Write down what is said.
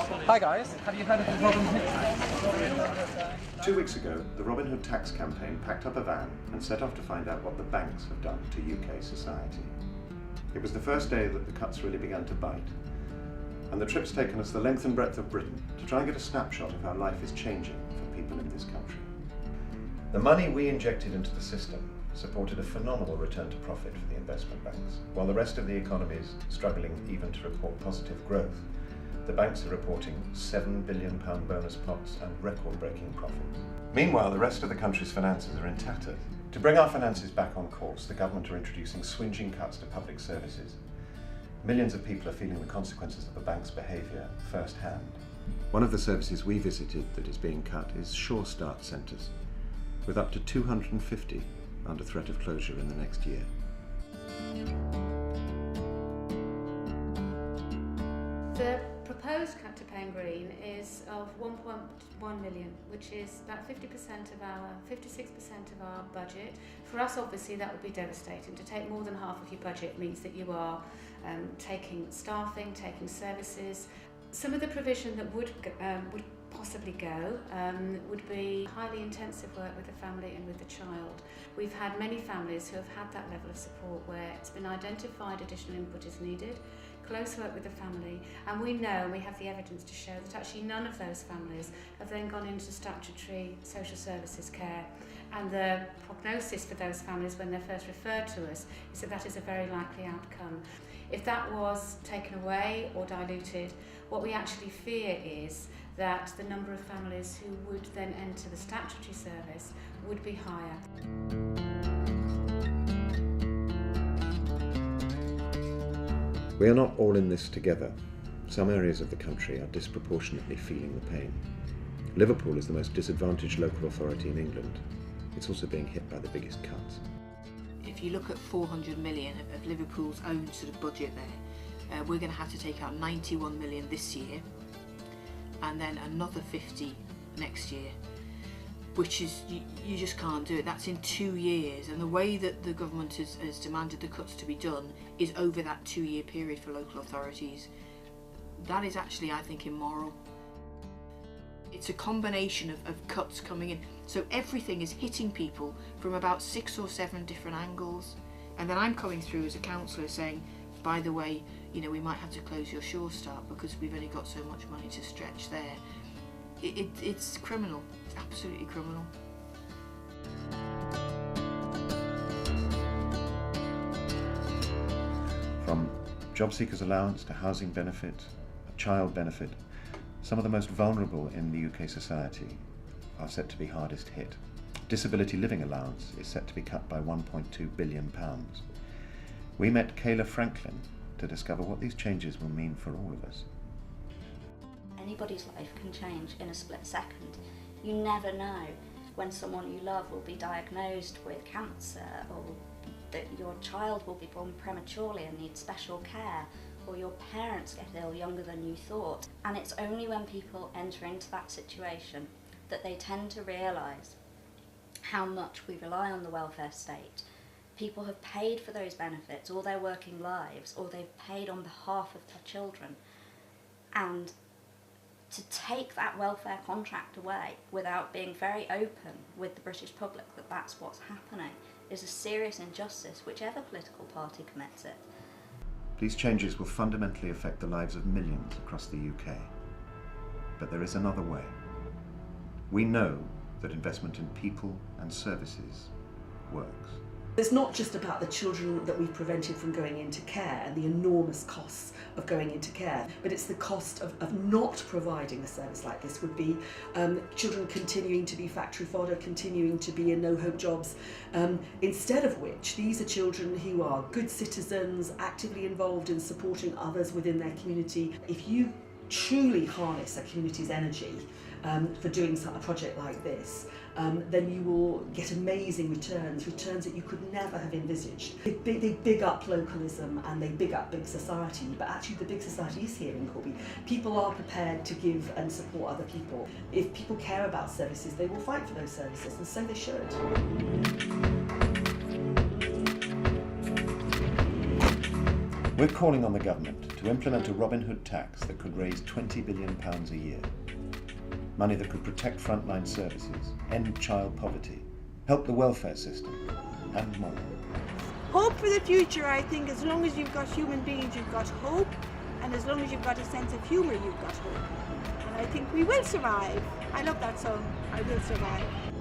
Hi guys, have you heard of the Robin Hood tax? 2 weeks ago, the Robin Hood tax campaign packed up a van and set off to find out what the banks have done to UK society. It was the first day that the cuts really began to bite, and the trip's taken us the length and breadth of Britain to try and get a snapshot of how life is changing for people in this country. The money we injected into the system supported a phenomenal return to profit for the investment banks, while the rest of the economy is struggling even to report positive growth. The banks are reporting £7 billion bonus pots and record-breaking profits. Meanwhile, the rest of the country's finances are in tatters. To bring our finances back on course, the government are introducing swingeing cuts to public services. Millions of people are feeling the consequences of the bank's behaviour firsthand. One of the services we visited that is being cut is Sure Start centres, with up to 250 under threat of closure in the next year. The proposed cut to Payne Green is of 1.1 million, which is about 56% of our budget. For us, obviously, that would be devastating. To take more than half of your budget means that you are taking staffing, taking services. Some of the provision that would possibly go would be highly intensive work with the family and with the child. We've had many families who have had that level of support where it's been identified additional input is needed, close work with the family, and we know, and we have the evidence to show that actually none of those families have then gone into statutory social services care, and the prognosis for those families when they're first referred to us is that that is a very likely outcome. If that was taken away or diluted, what we actually fear is that the number of families who would then enter the statutory service would be higher. We are not all in this together. Some areas of the country are disproportionately feeling the pain. Liverpool is the most disadvantaged local authority in England. It's also being hit by the biggest cuts. If you look at 400 million of Liverpool's own sort of budget there, we're going to have to take out 91 million this year and then another 50 next year, which is, you just can't do it. That's in 2 years, and the way that the government has demanded the cuts to be done is over that 2-year period for local authorities. That is actually, I think, immoral. It's a combination of cuts coming in, so everything is hitting people from about 6 or 7 different angles, and then I'm coming through as a councillor saying, by the way, you know, we might have to close your Sure Start because we've only got so much money to stretch there. It's criminal. It's absolutely criminal. From job seekers allowance to housing benefit, a child benefit, some of the most vulnerable in the UK society are set to be hardest hit. Disability living allowance is set to be cut by £1.2 billion. We met Kayla Franklin to discover what these changes will mean for all of us. Anybody's life can change in a split second. You never know when someone you love will be diagnosed with cancer, or that your child will be born prematurely and need special care, or your parents get ill younger than you thought. And it's only when people enter into that situation that they tend to realise how much we rely on the welfare state. People have paid for those benefits all their working lives, or they've paid on behalf of their children. And to take that welfare contract away without being very open with the British public that that's what's happening is a serious injustice, whichever political party commits it. These changes will fundamentally affect the lives of millions across the UK. But there is another way. We know that investment in people and services works. It's not just about the children that we've prevented from going into care and the enormous costs of going into care, but it's the cost of not providing a service like this would be children continuing to be factory fodder, continuing to be in no-hope jobs, instead of which these are children who are good citizens, actively involved in supporting others within their community. If you truly harness a community's energy for doing a project like this, then you will get amazing returns that you could never have envisaged. They big up localism and they big up big society, but actually the big society is here in Corby. People are prepared to give and support other people. If people care about services, they will fight for those services, and so they should. We're calling on the government to implement a Robin Hood tax that could raise £20 billion a year. Money that could protect frontline services, end child poverty, help the welfare system, and more. Hope for the future, I think, as long as you've got human beings, you've got hope, and as long as you've got a sense of humour, you've got hope. And I think we will survive. I love that song, I Will Survive.